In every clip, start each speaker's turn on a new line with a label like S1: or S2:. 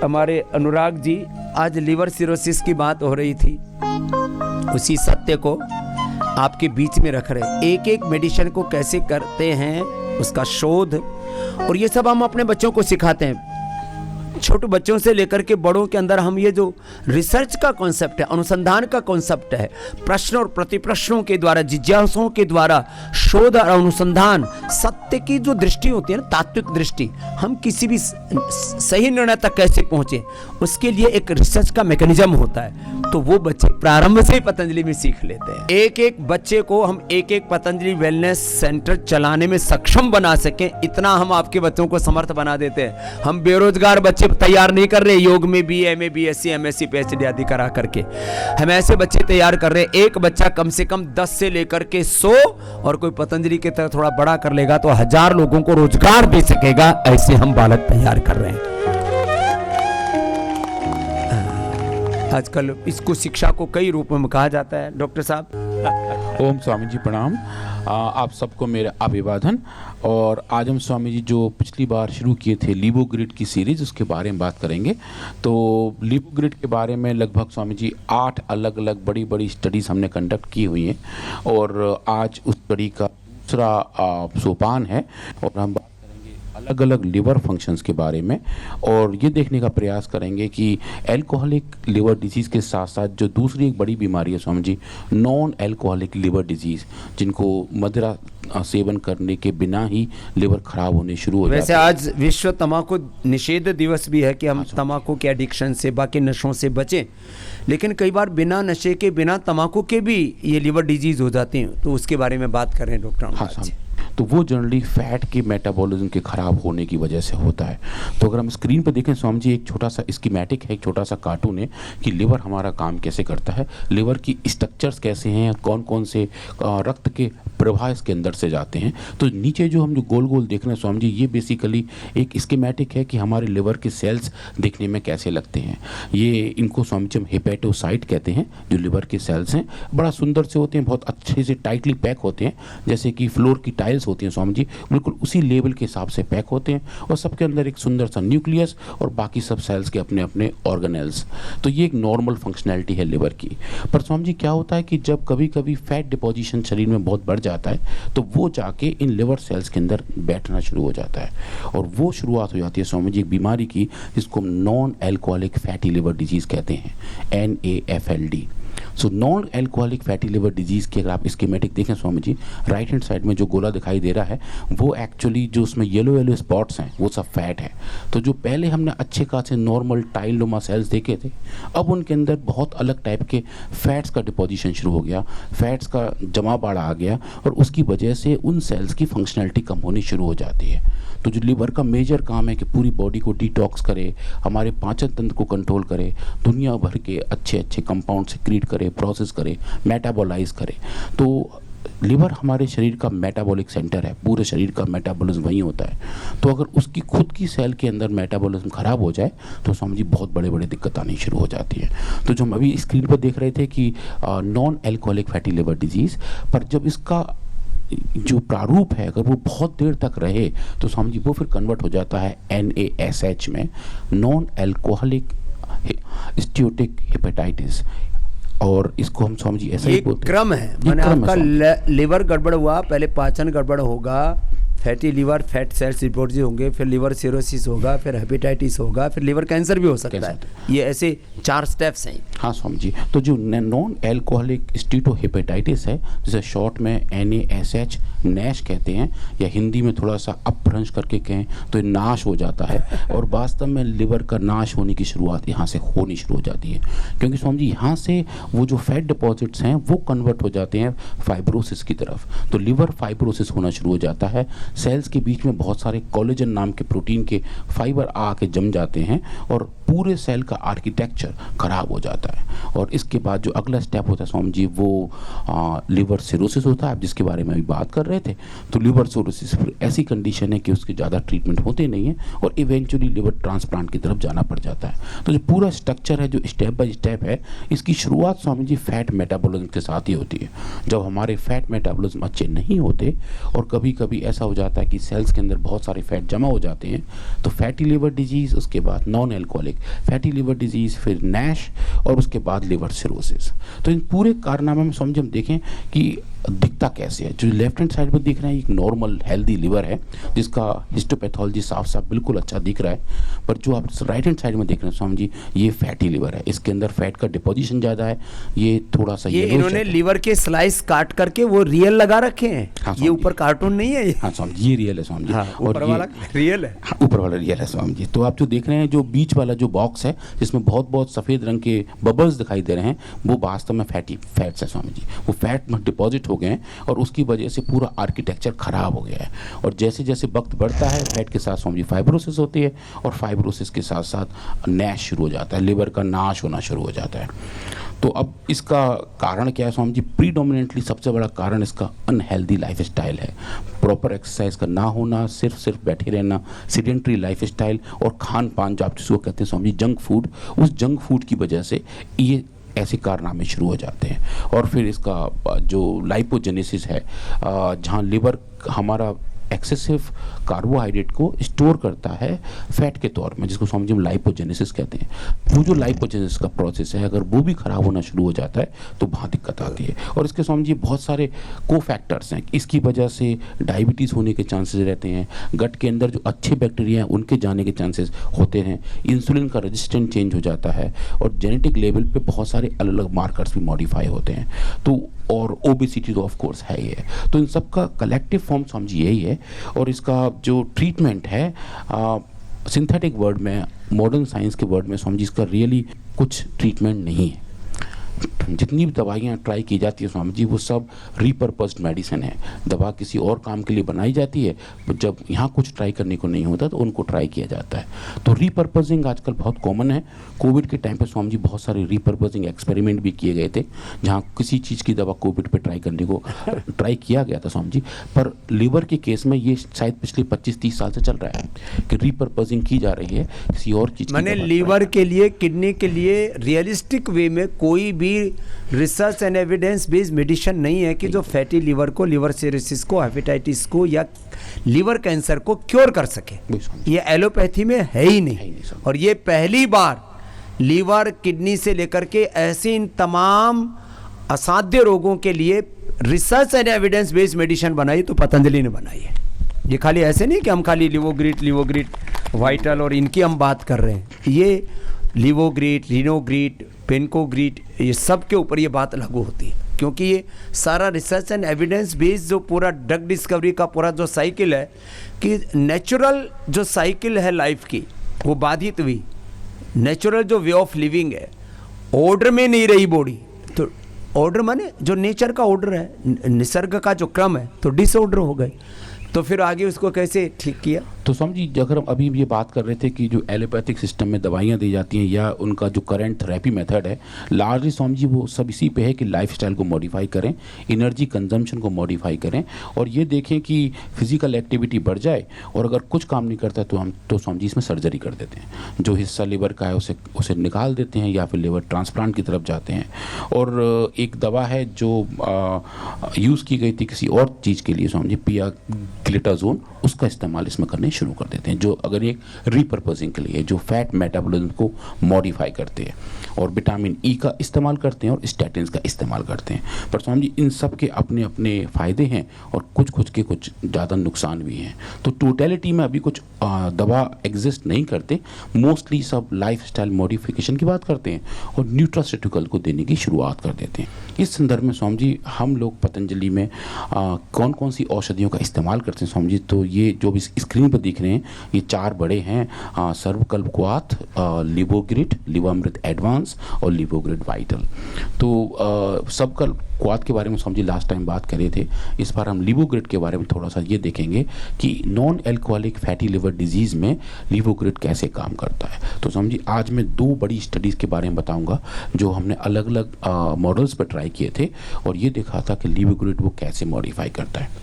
S1: हमारे अनुराग जी, आज liver cirrhosis की बात हो रही थी, उसी सत्य को आपके बीच में रख रहे। एक एक मेडिसिन को कैसे करते हैं उसका शोध, और ये सब हम अपने बच्चों को सिखाते हैं। छोटे बच्चों से लेकर के बड़ों के अंदर हम ये जो रिसर्च का कॉन्सेप्ट है, अनुसंधान का कॉन्सेप्ट है, प्रश्न और प्रतिप्रश्नों के द्वारा, जिज्ञासाओं के द्वारा शोध और अनुसंधान, सत्य की जो दृष्टि होती है ना, तात्विक दृष्टि, हम किसी भी सही निर्णय तक कैसे पहुंचे, उसके लिए एक रिसर्च का मैकेनिज्म होता है। तो वो बच्चे प्रारंभ से ही पतंजलि में सीख लेते हैं। एक एक बच्चे को हम एक एक पतंजलि वेलनेस सेंटर चलाने में सक्षम बना सकें, इतना हम आपके बच्चों को समर्थ बना देते हैं। हम बेरोजगार बच्चे तैयार नहीं कर रहे योग में BA, BSc, MSc, PhD आदि करा करके, हम ऐसे बच्चे तैयार कर रहे हैं। एक बच्चा कम से कम 10 से लेकर के 100, और कोई पतंजलि की तरह थोड़ा बड़ा कर लेगा तो 1000 लोगों को रोजगार दे सकेगा, ऐसे हम बालक तैयार कर रहे हैं। आजकल इसको शिक्षा को कई रूपों में कहा जाता है। डॉक्टर साहब,
S2: ओम स्वामी जी प्रणाम। आप सबको मेरा अभिवादन। और आज हम स्वामी जी जो पिछली बार शुरू किए थे लिबो ग्रिड की सीरीज, उसके बारे में बात करेंगे। तो लिबो ग्रिड के बारे में लगभग स्वामी जी 8 अलग अलग बड़ी बड़ी स्टडीज़ हमने कंडक्ट की हुई हैं, और आज उस स्टडी का दूसरा सोपान है, और हम अलग अलग लिवर फंक्शंस के बारे में, और ये देखने का प्रयास करेंगे कि एल्कोहलिक लिवर डिजीज़ के साथ साथ जो दूसरी एक बड़ी बीमारी है Swami ji, non alcoholic liver disease, जिनको मदिरा सेवन करने के बिना ही लिवर खराब होने शुरू हो जाते हैं।
S1: वैसे आज विश्व तंबाकू निषेध दिवस भी है कि हम तंबाकू के एडिक्शन से, बाकी नशों से बचें, लेकिन कई बार बिना नशे के, बिना तंबाकू के भी ये लिवर डिजीज़ हो जाती हैं, तो उसके बारे में बात करें डॉक्टर।
S2: हाँ, तो वो जनरली फैट के मेटाबॉलिज्म के ख़राब होने की वजह से होता है। तो अगर हम स्क्रीन पर देखें स्वामी जी, एक छोटा सा स्कीमेटिक है, एक छोटा सा कार्टून है कि लिवर हमारा काम कैसे करता है, लिवर की स्ट्रक्चर्स कैसे हैं, कौन कौन से रक्त के प्रवाह इसके अंदर से जाते हैं। तो नीचे जो हम जो गोल गोल देख रहे हैं स्वामी जी, ये बेसिकली एक स्कीमेटिक है कि हमारे लिवर के सेल्स देखने में कैसे लगते हैं। ये इनको स्वामी जी हम हेपेटोसाइट कहते हैं। जो लिवर के सेल्स हैं बड़ा सुंदर से होते हैं, बहुत अच्छे से टाइटली पैक होते हैं, जैसे कि फ्लोर की टाइल्स होती हैं स्वामी जी, बिल्कुल उसी लेवल के हिसाब से पैक होते हैं, और सबके अंदर एक सुंदर सा न्यूक्लियस और बाकी सब सेल्स के अपने अपने ऑर्गेनेल्स। तो ये एक नॉर्मल फंक्शनैलिटी है लिवर की। पर स्वामी जी क्या होता है कि जब कभी कभी फैट डिपोजिशन शरीर में बहुत बढ़ जाता है, तो वो जाके इन लिवर सेल्स के अंदर बैठना शुरू हो जाता है, और वो शुरुआत हो जाती है स्वामी जी एक बीमारी की, जिसको हम non alcoholic fatty liver disease कहते हैं, NAFLD। So non alcoholic fatty liver disease की अगर आप स्कीमेटिक देखें Swami ji, right hand side में जो गोला दिखाई दे रहा है, वो एक्चुअली जो उसमें येलो येलो स्पॉट्स हैं वो सब फैट है। तो जो पहले हमने अच्छे खासे नॉर्मल टाइल नुमा सेल्स देखे थे, अब उनके अंदर बहुत अलग टाइप के फैट्स का डिपोजिशन शुरू हो गया, फैट्स का जमा बाड़ा आ गया, और उसकी वजह से उन सेल्स की फंक्शनैलिटी कम होनी शुरू हो जाती है। तो जो लिवर का मेजर काम है कि पूरी बॉडी को डिटॉक्स करे, हमारे पाचन तंत्र को कंट्रोल करे, दुनिया भर के अच्छे अच्छे कंपाउंड सिक्रीट करे, प्रोसेस करे, मेटाबोलाइज करे। तो लिवर हमारे शरीर का मेटाबॉलिक सेंटर है, पूरे शरीर का मेटाबॉलिज्म वहीं होता है। तो अगर उसकी खुद की सेल के अंदर मेटाबॉलिज्म खराब हो जाए तो समझी बहुत बड़े बड़े दिक्कत आनी शुरू हो जाती है। तो जो हम अभी स्क्रीन पर देख रहे थे कि non alcoholic fatty liver disease, पर जब इसका जो प्रारूप है अगर वो बहुत देर तक रहे तो समझिए वो फिर कन्वर्ट हो जाता है NASH में, नॉन एल्कोहलिक स्टीयोटिक हेपेटाइटिस। और इसको हम स्वामी जी ऐसा ही बोलते हैं,
S1: क्रम है, माने आपका लिवर गड़बड़ हुआ, पहले पाचन गड़बड़ होगा, fatty liver, fat cells deposit होंगे, फिर लिवर सिरोसिस होगा, फिर हेपेटाइटिस होगा, फिर लिवर कैंसर भी हो सकता है। ये ऐसे 4 स्टेप्स हैं।
S2: हाँ स्वामी जी, तो जो नॉन एल्कोहलिक स्टीटोहेपेटाइटिस है, जिसे शॉर्ट में NASH नैश कहते हैं, या हिंदी में थोड़ा सा अपभ्रंश करके कहें तो ये नाश हो जाता है, और वास्तव में लिवर का नाश होने की शुरुआत यहाँ से होनी शुरू हो जाती है। क्योंकि स्वामी जी यहाँ से वो जो फैट डिपॉजिट्स हैं वो कन्वर्ट हो जाते हैं फाइब्रोसिस की तरफ। तो लिवर फाइब्रोसिस होना शुरू हो जाता है, सेल्स के बीच में बहुत सारे कोलेजन नाम के प्रोटीन के फाइबर आके जम जाते हैं, और पूरे सेल का आर्किटेक्चर खराब हो जाता है। और इसके बाद जो अगला स्टेप होता है स्वामी जी, वो लिवर सिरोसिस होता है, जिसके बारे में अभी बात कर रहे रहे थे। तो लिवर सिरोसिस ऐसी कंडीशन है कि उसके ज़्यादा ट्रीटमेंट होते नहीं है और इवेंचुअली लिवर ट्रांसप्लांट की तरफ जाना पड़ जाता है। तो जो पूरा स्ट्रक्चर है, जो स्टेप बाय स्टेप है, इसकी शुरुआत स्वामी जी फैट मेटाबॉलिज्म के साथ ही होती है। जब हमारे फैट मेटाबॉलिज्म अच्छे नहीं होते और कभी कभी ऐसा हो जाता है कि सेल्स के अंदर बहुत सारे फैट जमा हो जाते हैं, तो फैटी लिवर डिजीज़, उसके बाद non alcoholic fatty liver disease, फिर नैश और उसके बाद लिवर सिरोसिस। तो इन पूरे कारनामे में समझे हम देखें कि दिखता कैसे है। जो लेफ्ट हैंड साइड में दिख रहा है एक नॉर्मल हेल्दी लिवर है जिसका हिस्टोपैथोलॉजी साफ साफ बिल्कुल अच्छा दिख रहा है, पर जो आप राइट हैंड साइड में देख रहे हैं स्वामी जी, ये फैटी लिवर है। इसके अंदर फैट का डिपोजिशन ज़्यादा है, ये थोड़ा सा
S1: ये इन्होंने लिवर के स्लाइस काट करके वो रियल लगा रखे हैं।
S2: हाँ,
S1: ये ऊपर कार्टून नहीं है ये।
S2: हाँ स्वामी जी, ये रियल है स्वामी जी।
S1: हाँ, ऊपर वाला रियल है।
S2: हाँ, ऊपर वाला रियल है स्वामी जी। तो आप जो देख रहे हैं, जो बीच वाला जो बॉक्स है जिसमें बहुत बहुत सफ़ेद रंग के बबल्स दिखाई दे रहे हैं, वो वास्तव में फैट्स है स्वामी जी। वो फैट में डिपॉजिट हो गए हैं और उसकी वजह से पूरा आर्किटेक्चर खराब हो गया है। और जैसे जैसे वक्त बढ़ता है, फैट के साथ स्वामी जी फाइब्रोसिस होती है और फाइब्रोसिस के साथ साथ नैश शुरू हो जाता है, लिवर का नाश होना शुरू हो जाता है। तो अब इसका कारण क्या है स्वामी जी? प्रीडोमिनेंटली सबसे बड़ा कारण इसका अनहेल्दी लाइफस्टाइल है। प्रॉपर एक्सरसाइज का ना होना, सिर्फ बैठे रहना, सीडेंटरी लाइफस्टाइल और खान पान जो आप जिसको कहते हैं स्वामी जी जंक फूड, उस जंक फूड की वजह से ये ऐसे कारनामे शुरू हो जाते हैं। और फिर इसका जो लाइपोजेनेसिस है, जहाँ लिवर हमारा एक्सेसिव कार्बोहाइड्रेट को स्टोर करता है फैट के तौर में, जिसको स्वामी जी हम लाइपोजेनेसिस कहते हैं। वो जो लाइपोजेनेसिस का प्रोसेस है, अगर वो भी खराब होना शुरू हो जाता है तो वहाँ दिक्कत आती है। और इसके स्वामी जी बहुत सारे को फैक्टर्स हैं। इसकी वजह से डायबिटीज़ होने के चांसेस रहते हैं, गट के अंदर जो अच्छे बैक्टीरिया हैं उनके जाने के चांसेस होते हैं, इंसुलिन का रेजिस्टेंट चेंज हो जाता है और जेनेटिक लेवल पे बहुत सारे अलग अलग मार्कर्स भी मॉडिफाई होते हैं। तो और ओबेसिटी तो ऑफ कोर्स है ही है। तो इन सब का कलेक्टिव फॉर्म समझिए यही है। और इसका जो ट्रीटमेंट है, सिंथेटिक वर्ड में, मॉडर्न साइंस के वर्ड में समझिए, इसका रियली कुछ ट्रीटमेंट नहीं है। जितनी भी दवाइयाँ ट्राई की जाती है स्वामी जी, वो सब रीपर्पस्ड मेडिसिन है। दवा किसी और काम के लिए बनाई जाती है, जब यहाँ कुछ ट्राई करने को नहीं होता तो उनको ट्राई किया जाता है। तो रीपर्पसिंग आजकल बहुत कॉमन है। कोविड के टाइम पे स्वामी जी बहुत सारे रीपर्पसिंग एक्सपेरिमेंट भी किए गए थे, जहाँ किसी चीज़ की दवा कोविड पे ट्राई करने को ट्राई किया गया था स्वामी जी। पर लीवर के केस में ये शायद पिछले 25-30 साल से चल रहा है कि रीपर्पसिंग की जा रही है किसी और चीज़ की।
S1: मैंने लीवर के लिए, किडनी के लिए रियलिस्टिक वे में कोई भी research and evidence based medicine नहीं है कि जो फैटी लिवर को, लिवर सिरोसिस को, हेपेटाइटिस को या लिवर कैंसर को क्योर कर सके। ये एलोपैथी में है ही नहीं। और ये पहली बार लीवर, किडनी से लेकर के ऐसे इन तमाम असाध्य रोगों के लिए research and evidence based medicine बनाई तो पतंजलि ने बनाई है। ये खाली ऐसे नहीं कि हम खाली लिवोग्रिट, वाइटल और इनकी हम बात कर रहे हैं। ये लिवोग्रिट, रिनोग्रिट, पेनकोग्रिट, ये सब के ऊपर ये बात लागू होती है, क्योंकि ये सारा रिसर्च एंड एविडेंस बेस्ड जो पूरा ड्रग डिस्कवरी का पूरा जो साइकिल है, कि नेचुरल जो साइकिल है लाइफ की वो बाधित हुई। नेचुरल जो वे ऑफ लिविंग है, ऑर्डर में नहीं रही बॉडी, तो ऑर्डर माने जो नेचर का ऑर्डर है, निसर्ग का जो क्रम है, तो डिसऑर्डर हो गए। तो फिर आगे उसको कैसे ठीक किया?
S2: तो स्वामी जी, अगर हम अभी ये बात कर रहे थे कि जो एलोपैथिक सिस्टम में दवाइयाँ दी जाती हैं या उनका जो करंट थेरेपी मेथड है, लार्जली स्वामी जी वो सब इसी पे है कि लाइफस्टाइल को मॉडिफाई करें, एनर्जी कंजम्पशन को मॉडिफाई करें और ये देखें कि फिजिकल एक्टिविटी बढ़ जाए। और अगर कुछ काम नहीं करता तो हम तो स्वामी जी इसमें सर्जरी कर देते हैं। जो हिस्सा लिवर का है उसे निकाल देते हैं या फिर लिवर ट्रांसप्लांट की तरफ जाते हैं। और एक दवा है जो यूज़ की गई थी किसी और चीज़ के लिए स्वामी जी, पियाग्लिटाजोन, उसका इस्तेमाल इसमें करने शुरू कर देते हैं, जो अगर एक रीपर्पसिंग के लिए, जो फैट मेटाबॉलिज्म को मॉडिफाई करते हैं। और विटामिन ई का इस्तेमाल करते हैं और स्टैटिन्स का इस्तेमाल करते हैं। पर स्वामी जी इन सब के अपने अपने फ़ायदे हैं और कुछ ज़्यादा नुकसान भी हैं। तो टोटलिटी में अभी कुछ दवा एग्जिस्ट नहीं करते, मोस्टली सब लाइफस्टाइल मॉडिफिकेशन की बात करते हैं और न्यूट्रास्यूटिकल को देने की शुरुआत कर देते हैं। इस संदर्भ में स्वामी जी हम लोग पतंजलि में कौन कौन सी औषधियों का इस्तेमाल करते हैं स्वामी जी? तो ये जो भी स्क्रीन पर दिख रहे हैं ये 4 बड़े हैं, सर्वकल्पक्वाथ, लिवोग्रिट, लिवामृत एडवांस और लिवोग्रिट वाइटल। तो सर्वकल्पक्वाथ के बारे में स्वामी जी लास्ट टाइम बात कर रहे थे, इस बार हम लिवोग्रिट के बारे में थोड़ा सा ये देखेंगे कि non alcoholic fatty liver disease में लिवोग्रिट कैसे काम करता है। तो स्वामी जी आज मैं 2 बड़ी स्टडीज़ के बारे में बताऊंगा जो हमने अलग अलग मॉडल्स पर ट्राई किए थे और ये देखा था कि लिवोग्रिट वो कैसे मॉडिफाई करता है।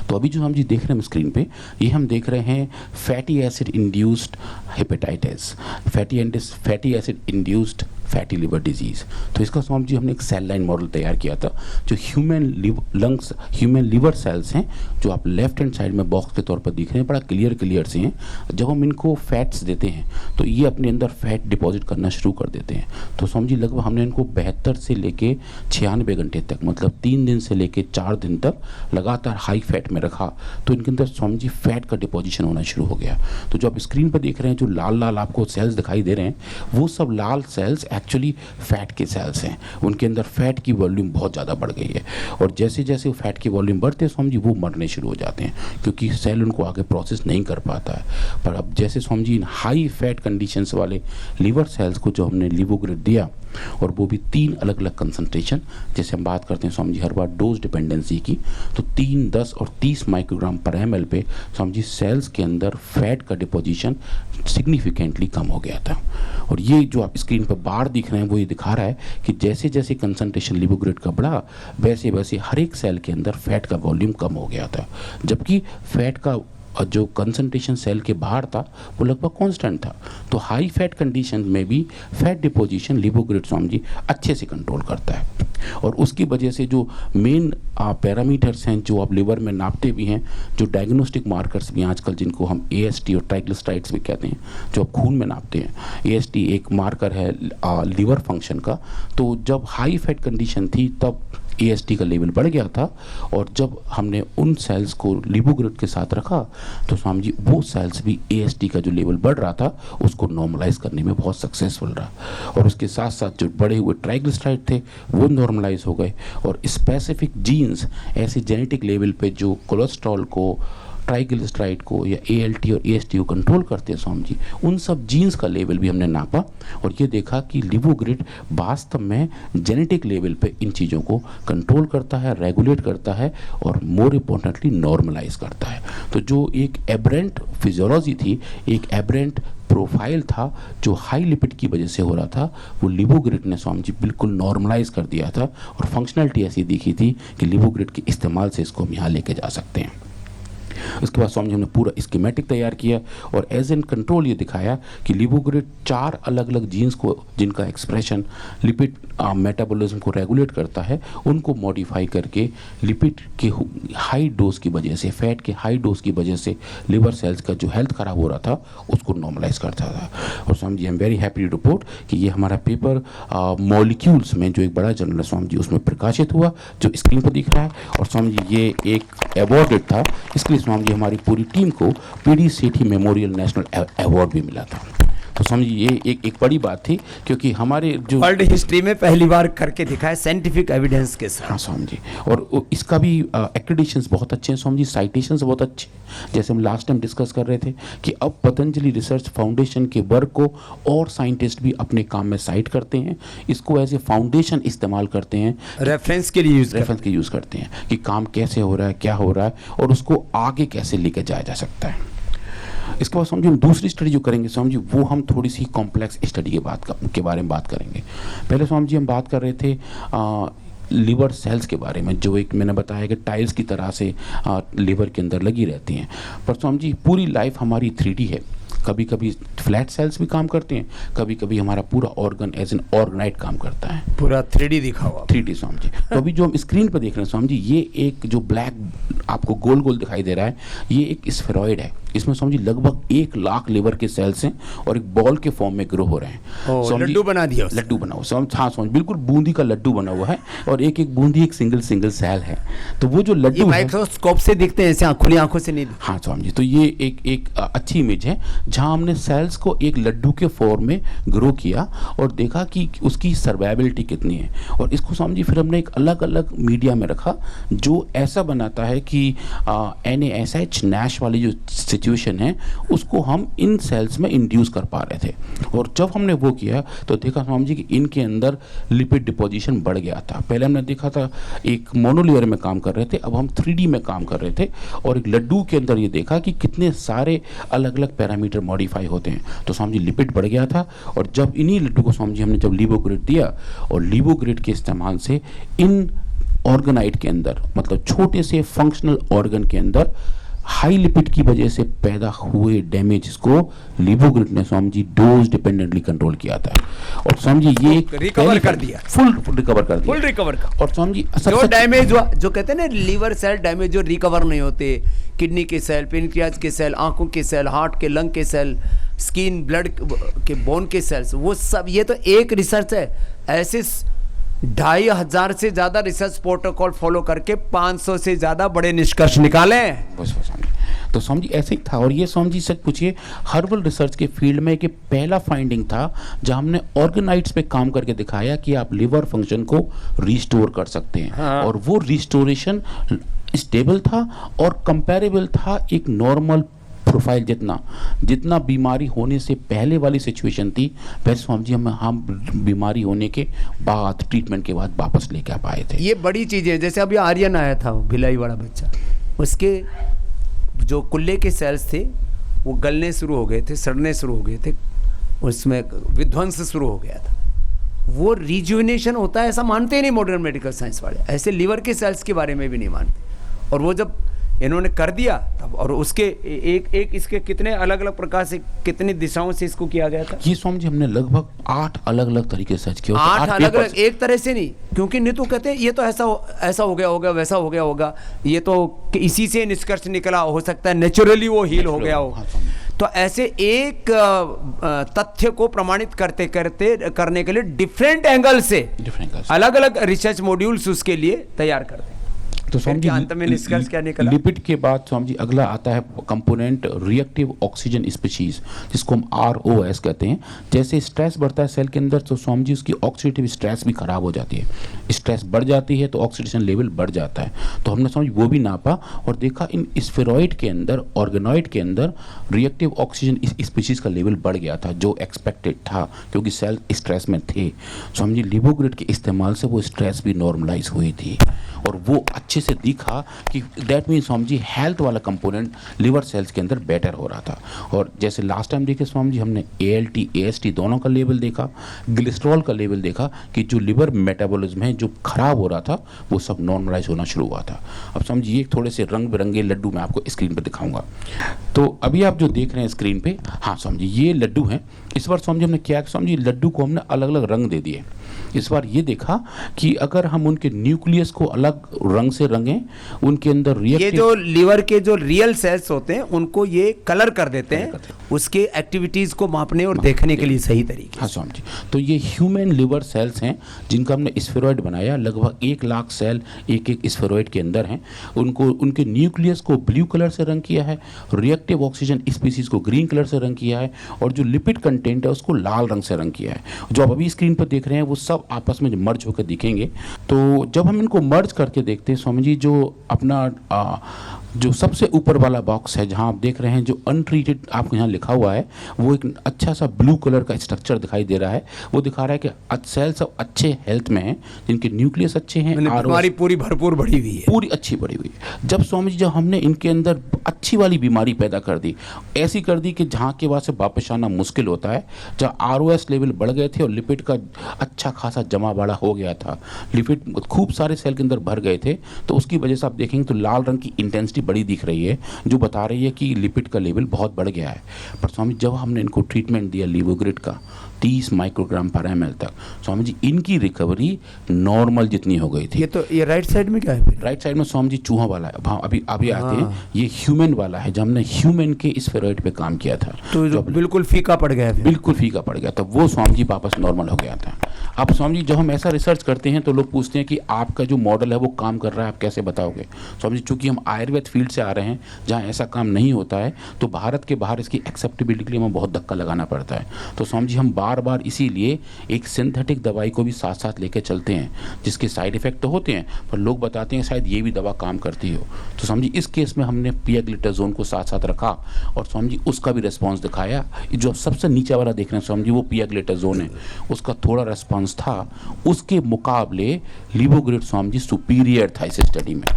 S2: तो अभी जो हम जी देख रहे हैं स्क्रीन पे, ये हम देख रहे हैं fatty acid induced hepatitis, fatty acid induced fatty liver disease. तो इसका स्वामी जी हमने एक सेल लाइन मॉडल तैयार किया था, जो ह्यूमन लिवर सेल्स हैं, जो आप लेफ्ट हैंड साइड में बॉक्स के तौर पर दिख रहे हैं, बड़ा क्लियर से हैं। जब हम इनको फैट्स देते हैं तो ये अपने अंदर फैट डिपॉजिट करना शुरू कर देते हैं। तो स्वामी जी लगभग हमने इनको 72 से लेके 96 घंटे तक, मतलब 3 दिन से लेके 4 दिन तक लगातार हाई फैट में रखा, तो इनके अंदर स्वामी जी फैट का डिपोजिशन होना शुरू हो गया। तो जो आप स्क्रीन पर देख रहे हैं, जो लाल लाल आपको सेल्स दिखाई दे रहे हैं, वो सब लाल सेल्स एक्चुअली फैट के सेल्स हैं। उनके अंदर फैट की वॉल्यूम बहुत ज़्यादा बढ़ गई है, और जैसे जैसे वो फैट की वॉल्यूम बढ़ते हैं स्वामी जी वो मरने शुरू हो जाते हैं, क्योंकि सेल उनको आगे प्रोसेस नहीं कर पाता है। पर अब जैसे स्वामी जी इन हाई फैट कंडीशंस वाले लिवर सेल्स को जो हमने लिवोग्रिड दिया, और वो भी 3 अलग अलग कंसंट्रेशन, जैसे हम बात करते हैं स्वामी जी हर बार डोज डिपेंडेंसी की, तो 3, 10 और 30 माइक्रोग्राम पर ml पे स्वामी जी सेल्स के अंदर फैट का डिपोजिशन सिग्निफिकेंटली कम हो गया था। और ये जो आप स्क्रीन पर बार दिख रहे हैं वो ये दिखा रहा है कि जैसे जैसे कंसंट्रेशन लिवोग्रिड का बढ़ा, वैसे वैसे हर एक सेल के अंदर फैट का वॉल्यूम कम हो गया था, जबकि फैट का जो कंसंट्रेशन सेल के बाहर था वो लगभग कांस्टेंट था। तो हाई फैट कंडीशन में भी फैट डिपोजिशन लिवोग्रिड स्वामी जी अच्छे से कंट्रोल करता है, और उसकी वजह से जो मेन पैरामीटर्स हैं जो आप लिवर में नापते भी हैं, जो डायग्नोस्टिक मार्कर्स भी हैं आजकल, जिनको हम AST और ट्राइग्लिसराइड्स भी कहते हैं, जो आप खून में नापते हैं। AST एक मार्कर है लिवर फंक्शन का, तो जब हाई फैट कंडीशन थी तब AST का लेवल बढ़ गया था, और जब हमने उन सेल्स को लिवोग्रिड के साथ रखा तो स्वामी जी वो सेल्स भी AST का जो लेवल बढ़ रहा था उसको नॉर्मलाइज करने में बहुत सक्सेसफुल रहा, और उसके साथ साथ जो बढ़े हुए ट्राइग्लिसराइड थे वो नॉर्मलाइज हो गए। और स्पेसिफिक जीन्स ऐसे जेनेटिक लेवल पे जो कोलेस्ट्रॉल को, ट्राइग्लिसराइड को या ALT और AST को कंट्रोल करते हैं स्वामी जी, उन सब जीन्स का लेवल भी हमने नापा, और ये देखा कि लिवोग्रिड वास्तव में जेनेटिक लेवल पे इन चीज़ों को कंट्रोल करता है, रेगुलेट करता है, और मोर इम्पोर्टेंटली नॉर्मलाइज करता है। तो जो एक एब्रेंट फिजियोलॉजी थी, एक एब्रेंट प्रोफाइल था जो हाई लिपिड की वजह से हो रहा था, वो लिवोग्रिड ने स्वामी जी बिल्कुल नॉर्मलाइज कर दिया था, और फंक्शनलिटी ऐसी दिखी थी कि लिवोग्रिड के इस्तेमाल से इसको हम यहाँ लेके जा सकते हैं। उसके बाद स्वामी जी हमने पूरा स्कीमेटिक तैयार किया, और एज एन कंट्रोल ये दिखाया कि लिवोग्रिड 4 अलग अलग जीन्स को, जिनका एक्सप्रेशन लिपिड मेटाबॉलिज्म को रेगुलेट करता है, उनको मॉडिफाई करके लिपिड के हाई डोज की वजह से, फैट के हाई डोज की वजह से लिवर सेल्स का जो हेल्थ खराब हो रहा था उसको नॉर्मलाइज करता था। और Swami ji I am very happy to report कि ये हमारा पेपर मॉलिक्यूल्स में, जो एक बड़ा जर्नल है स्वामी जी, उसमें प्रकाशित हुआ, जो स्क्रीन पर दिख रहा है। और स्वामी जी ये एक अवार्डेड था, इसके लिए स्वामी जी हमारी पूरी टीम को PD सेठी मेमोरियल नेशनल अवार्ड भी मिला था। तो समझिए ये एक बड़ी बात थी, क्योंकि हमारे जो
S1: वर्ल्ड हिस्ट्री में पहली बार करके दिखाया साइंटिफिक एविडेंस के साथ।
S2: हाँ स्वामी जी, और इसका भी एक्रेडिशंस बहुत अच्छे हैं स्वामी जी, साइटेशंस बहुत अच्छे, जैसे हम लास्ट टाइम डिस्कस कर रहे थे कि अब पतंजलि रिसर्च फाउंडेशन के वर्क को और साइंटिस्ट भी अपने काम में साइट करते हैं, इसको एज ए फाउंडेशन इस्तेमाल करते हैं,
S1: रेफरेंस के लिए यूज़
S2: करते हैं कि काम कैसे हो रहा है, क्या हो रहा है, और उसको आगे कैसे लेके जाया जा सकता है। इसके बाद स्वामी जी हम दूसरी स्टडी जो करेंगे स्वामी जी, वो हम थोड़ी सी कॉम्प्लेक्स स्टडी के बारे में बात करेंगे। पहले स्वामी जी हम बात कर रहे थे लिवर सेल्स के बारे में, जो एक मैंने बताया कि टाइल्स की तरह से लिवर के अंदर लगी रहती हैं। पर स्वामी जी पूरी लाइफ हमारी 3D है, कभी कभी फ्लैट सेल्स भी काम करते हैं, कभी कभी हमारा पूरा ऑर्गन एज एन ऑर्गेनाइड काम करता है,
S1: पूरा 3D दिखा हुआ।
S2: 3D स्वामी जी। तो अभी जो हम स्क्रीन पर देख रहे हैं स्वामी जी, ये एक जो ब्लैक आपको गोल गोल दिखाई दे रहा है, ये एक स्फेरॉइड है। इसमें स्वामी जी लगभग 1 लाख लिवर के सेल्स हैं और एक बॉल के फॉर्म में ग्रो हो रहे हैं।
S1: लड्डू बना दिया,
S2: लड्डू बना हुआ। हाँ स्वामी बिल्कुल बूंदी का लड्डू बना हुआ है, और एक एक बूंदी एक सिंगल सेल है। तो वो जो लड्डू
S1: माइक्रोस्कोप से दिखते हैं, ऐसे खुली आंखों से नहीं।
S2: हाँ स्वामी जी, तो ये एक अच्छी इमेज है जहाँ हमने सेल्स को एक लड्डू के फॉर्म में ग्रो किया और देखा कि उसकी सर्वाइबिलिटी कितनी है। और इसको स्वामी जी फिर हमने एक अलग अलग मीडिया में रखा जो ऐसा बनाता है कि NaSH नैश वाली जो सिचुएशन है उसको हम इन सेल्स में इंड्यूस कर पा रहे थे। और जब हमने वो किया तो देखा स्वामी जी कि इनके अंदर लिपिड डिपोजिशन बढ़ गया था। पहले हमने देखा था एक मोनोलेयर में काम कर रहे थे, अब हम 3D में काम कर रहे थे, और एक लड्डू के अंदर ये देखा कि कितने सारे अलग अलग पैरामीटर मॉडिफाई होते हैं। तो स्वामी जी लिपिड बढ़ गया था, और जब इन्हीं लड्डू को स्वामी जी हमने जब लिवोग्रिड दिया, और लिवोग्रिड के इस्तेमाल से इन ऑर्गेनाइट के अंदर, मतलब छोटे से फंक्शनल ऑर्गन के अंदर हाई लिपिड की वजह से पैदा हुए डैमेज को लिवोग्रिड ने Swami ji dose dependently control किया था। और स्वामी जी ये
S1: रिकवर कर दिया,
S2: फुल रिकवर कर दिया,
S1: फुल रिकवर कर।
S2: और स्वामी जी
S1: जो डैमेज हुआ, जो कहते हैं ना लिवर सेल डैमेज जो रिकवर नहीं होते, किडनी के सेल, पेनक्रियाज के सेल, आंखों के सेल, हार्ट के, लंग के सेल, स्किन, ब्लड के, बोन के सेल्स, वो सब, ये तो एक रिसर्च है। ऐसे 2500 से ज्यादा रिसर्च प्रोटोकॉल फॉलो करके 500 से ज्यादा बड़े निष्कर्ष निकाले।
S2: तो स्वामी जी ऐसे ही था। और ये स्वामी जी सच पूछिए हर्बल रिसर्च के फील्ड में कि पहला फाइंडिंग था जहां हमने ऑर्गेनाइड्स पे काम करके दिखाया कि आप लिवर फंक्शन को रिस्टोर कर सकते हैं।
S1: हाँ।
S2: और वो रिस्टोरेशन स्टेबल था और कंपैरेबल था एक नॉर्मल प्रोफाइल जितना बीमारी होने से पहले वाली सिचुएशन थी, वैसे स्वामी जी हम बीमारी होने के बाद, ट्रीटमेंट के बाद वापस लेके आ पाए थे।
S1: ये बड़ी चीज़ है। जैसे अभी आर्यन आया था, भिलाई वाला बच्चा, उसके जो कुल्ले के सेल्स थे वो गलने शुरू हो गए थे, सड़ने शुरू हो गए थे, उसमें विध्वंस शुरू हो गया था। वो रिजुविनेशन होता है ऐसा मानते ही नहीं मॉडर्न मेडिकल साइंस वाले, ऐसे लिवर के सेल्स के बारे में भी नहीं मानते। और वो जब इन्होंने कर दिया तब, और उसके एक इसके कितने अलग अलग प्रकार से, कितनी दिशाओं से इसको किया गया था।
S2: ये स्वामी जी हमने लगभग 8 अलग अलग तरीके से सर्च किया।
S1: 8 अलग अलग, एक तरह से नहीं, क्योंकि नहीं तो कहते हैं ये तो ऐसा हो गया होगा, वैसा हो गया होगा, ये तो इसी से निष्कर्ष निकला, हो सकता है नेचुरली वो हील हो गया हो। तो ऐसे एक तथ्य को प्रमाणित करने के लिए डिफरेंट एंगल से अलग अलग रिसर्च मॉड्यूल्स उसके लिए तैयार करते हैं।
S2: तो स्वामी जी
S1: अंत में निष्कर्ष क्या निकला?
S2: लिपिड के बाद स्वामी जी अगला आता है कंपोनेंट रिएक्टिव ऑक्सीजन स्पीशीज, जिसको हम ROS कहते हैं। जैसे स्ट्रेस बढ़ता है सेल के अंदर तो स्वामी जी उसकी ऑक्सीडेटिव स्ट्रेस भी खराब हो जाती है। स्ट्रेस बढ़ जाती है तो ऑक्सीडेशन लेवल बढ़ जाता है। तो हमने समझ वो भी नापा और देखा इन स्फेरॉइड के अंदर, ऑर्गेनॉइड के अंदर रिएक्टिव ऑक्सीजन स्पीशीज का लेवल बढ़ गया था, जो एक्सपेक्टेड था क्योंकि सेल स्ट्रेस में थे। स्वामी जी लिवोग्रिड के इस्तेमाल से वो स्ट्रेस भी नॉर्मलाइज हुई थी और वो अच्छे से दिखा कि that mean Swami ji health वाला कंपोनेंट लिवर सेल्स के अंदर बेटर हो रहा था। और जैसे लास्ट टाइम देखे स्वामी जी हमने ALT AST दोनों का लेवल देखा, ग्लिसरॉल का लेवल देखा कि जो लिवर मेटाबॉलिज्म है जो खराब हो रहा था वो सब नॉर्मलाइज होना शुरू हुआ था। अब स्वामी जी ये थोड़े से रंग बिरंगे लड्डू मैं आपको स्क्रीन पर दिखाऊंगा। तो अभी आप जो देख रहे हैं स्क्रीन पे, हाँ स्वामी जी ये लड्डू हैं। इस बार स्वामी जी हमने क्या, स्वामी जी लड्डू को हमने अलग अलग रंग दे दिए। इस बार ये देखा कि अगर हम उनके न्यूक्लियस को अलग रंग से रंगें, उनके अंदर
S1: ये जो लिवर के जो रियल सेल्स होते हैं उनको ये कलर कर देते हैं, उसके एक्टिविटीज को मापने और देखने के लिए सही तरीके।
S2: हाँ स्वामी जी, तो ये ह्यूमन लिवर सेल्स हैं जिनका हमने स्फेरॉइड बनाया। लगभग 1 लाख सेल एक स्फेरॉइड के अंदर हैं। उनको उनके न्यूक्लियस को ब्लू कलर से रंग किया है, रिएक्टिव ऑक्सीजन स्पीसीज को ग्रीन कलर से रंग किया है और जो लिपिड कंटेंट है उसको लाल रंग से रंग किया है। जो आप अभी स्क्रीन पर देख रहे हैं वो सब आपस में मर्ज होकर दिखेंगे। तो जब हम इनको मर्ज करके देखते हैं स्वामी जी, जो अपना जो सबसे ऊपर वाला बॉक्स है जहां आप देख रहे हैं जो अनट्रीटेड आपको यहाँ लिखा हुआ है, वो एक अच्छा सा ब्लू कलर का स्ट्रक्चर दिखाई दे रहा है। वो दिखा रहा है कि सेल सब अच्छे हेल्थ में हैं, जिनके न्यूक्लियस अच्छे हैं,
S1: बीमारी पूरी भरपूर बढ़ी हुई है,
S2: पूरी अच्छी बढ़ी हुई है। जब स्वामी जी जब हमने इनके अंदर अच्छी वाली बीमारी पैदा कर दी, ऐसी कर दी कि जहाँ के बाद से वापस आना मुश्किल होता है, जहाँ ROS लेवल बढ़ गए थे और लिपिड का अच्छा खासा जमा बड़ा हो गया था, लिपिड खूब सारे सेल के अंदर भर गए थे, तो उसकी वजह से आप देखेंगे तो लाल रंग की इंटेंसिटी बड़ी दिख रही है, जो बता रही है कि लिपिड का लेवल बहुत बढ़ गया है। पर स्वामी जब हमने इनको ट्रीटमेंट दिया लिवोग्रिड का 30 माइक्रोग्राम पर ml तक, स्वामी जी इनकी रिकवरी नॉर्मल जितनी हो गई थी।
S1: ये राइट साइड में क्या है?
S2: राइट साइड में स्वामी जी चूहा वाला है, अभी आते हैं। ये ह्यूमन वाला है, जब हमने ह्यूमन के स्फेरॉइड पे काम किया था
S1: तो बिल्कुल फीका पड़ गया,
S2: बिल्कुल फीका पड़ गया था, वो स्वामी जी वापस नॉर्मल हो गया था। अब स्वामी जी जब हम ऐसा रिसर्च करते हैं तो लोग पूछते हैं कि आपका जो मॉडल है वो काम कर रहा है, आप कैसे बताओगे? स्वामी जी चूंकि हम आयुर्वेद फील्ड से आ रहे हैं जहाँ ऐसा काम नहीं होता है, तो भारत के बाहर इसकी एक्सेप्टेबिलिटी के लिए हमें बहुत धक्का लगाना पड़ता है। तो स्वामी जी हम बार बार इसीलिए एक सिंथेटिक दवाई को भी साथ साथ लेके चलते हैं, जिसके साइड इफेक्ट तो होते हैं पर लोग बताते हैं शायद ये भी दवा काम करती हो। तो स्वामी जी इस केस में हमने पियाग्लिटाजोन को साथ साथ रखा और स्वामी जी उसका भी रिस्पॉन्स दिखाया। जो सबसे नीचे वाला देख रहे हैं स्वामी जी, वो पियाग्लिटाजोन है, उसका थोड़ा रिस्पॉन्स था, उसके मुकाबले लिवोग्रिड स्वामी जी सुपीरियर था इस स्टडी में,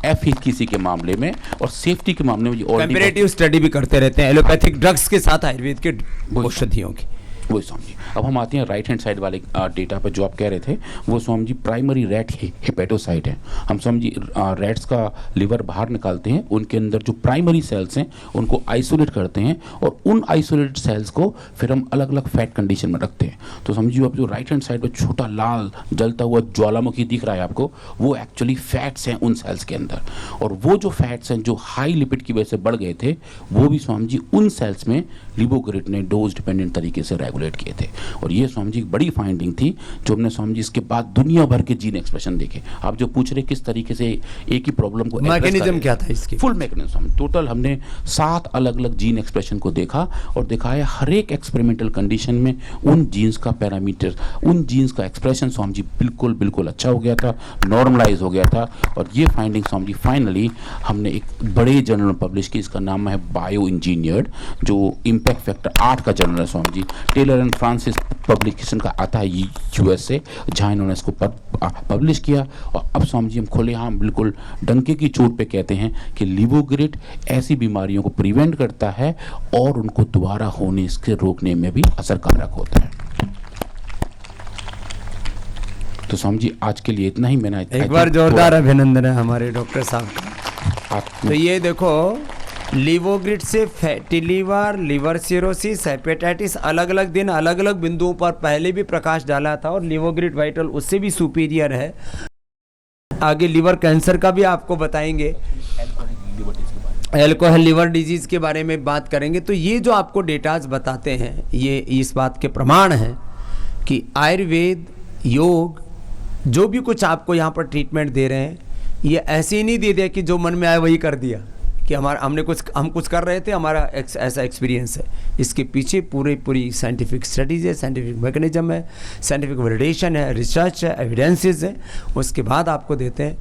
S2: एफिकेसी के मामले में और सेफ्टी के मामले में।
S1: कंपैरेटिव स्टडी भी करते रहते हैं एलोपैथिक ड्रग्स के साथ आयुर्वेद के औषधियों की।
S2: वही स्वामी जी। अब हम आते हैं राइट हैंड साइड वाले डेटा पर, जो आप कह रहे थे वो Swami ji primary rat hepatocyte है। हम स्वामी जी रैट्स का लिवर बाहर निकालते हैं, उनके अंदर जो प्राइमरी सेल्स हैं उनको आइसोलेट करते हैं और उन आइसोलेटेड सेल्स को फिर हम अलग अलग फैट कंडीशन में रखते हैं। तो समझिए आप जो राइट हैंड साइड पर छोटा लाल जलता हुआ ज्वालामुखी दिख रहा है आपको, वो एक्चुअली फैट्स हैं उन सेल्स के अंदर। और वो जो फैट्स हैं जो हाई लिपिड की वजह से बढ़ गए थे, वो भी स्वामी जी उन सेल्स में लिवोग्रिड ने डोज डिपेंडेंट तरीके से रेगुलेट किए थे। और ये स्वामी जी एक बड़ी फाइंडिंग थी जो हमने स्वामी जी इसके बाद दुनिया भर के जीन एक्सप्रेशन देखे। आप जो पूछ रहे किस तरीके से एक ही प्रॉब्लम को
S1: मैकेनिज्म क्या था इसकी,
S2: फुल मैकेनिज्म टोटल हमने 7 अलग अलग जीन एक्सप्रेशन को देखा और दिखाया हर एक एक्सपेरिमेंटल कंडीशन में उन जीन्स का पैरामीटर, उन जीन्स का एक्सप्रेशन स्वामी जी बिल्कुल बिल्कुल अच्छा हो गया था, नॉर्मलाइज हो गया था। और ये फाइंडिंग स्वामी जी फाइनली हमने एक बड़े जर्नल में पब्लिश की, इसका नाम है बायो इंजीनियर्ड, जो इम्पैक्ट फैक्टर 8 का जर्नल है Swami ji. Taylor and Francis publication का आता है यूएस से, जहाँ इन्होंने इसको पब्लिश किया। और अब स्वामी जी हम खुले हम बिल्कुल डंके की चोट पे कहते हैं कि लिवोग्रिड ऐसी बीमारियों को प्रिवेंट करता है और उनको दोबारा होने से रोकने में भी असरकारक होता है। तो स्वामी जी आज के लिए इतना ही। मैंने
S1: एक बार जोरदार अभिनंदन है हमारे डॉक्टर साहब का। तो ये देखो लिवोग्रिड से fatty liver, liver cirrhosis, hepatitis अलग अलग दिन अलग अलग बिंदुओं पर पहले भी प्रकाश डाला था और लिवोग्रिड वाइटल उससे भी सुपीरियर है। आगे लिवर कैंसर का भी आपको बताएंगे, अल्कोहल लिवर डिजीज़ के बारे में बात करेंगे। तो ये जो आपको डेटाज बताते हैं ये इस बात के प्रमाण हैं कि आयुर्वेद, योग, जो भी कुछ आपको यहाँ पर ट्रीटमेंट दे रहे हैं ये ऐसे ही नहीं दे दिया कि जो मन में आया वही कर दिया कि हम कुछ कर रहे थे, हमारा ऐसा एक्सपीरियंस है। इसके पीछे पूरी साइंटिफिक स्टडीज़ है, साइंटिफिक मैकेनिज्म है, साइंटिफिक वैलिडेशन है, रिसर्च है, एविडेंसेस है, उसके बाद आपको देते हैं।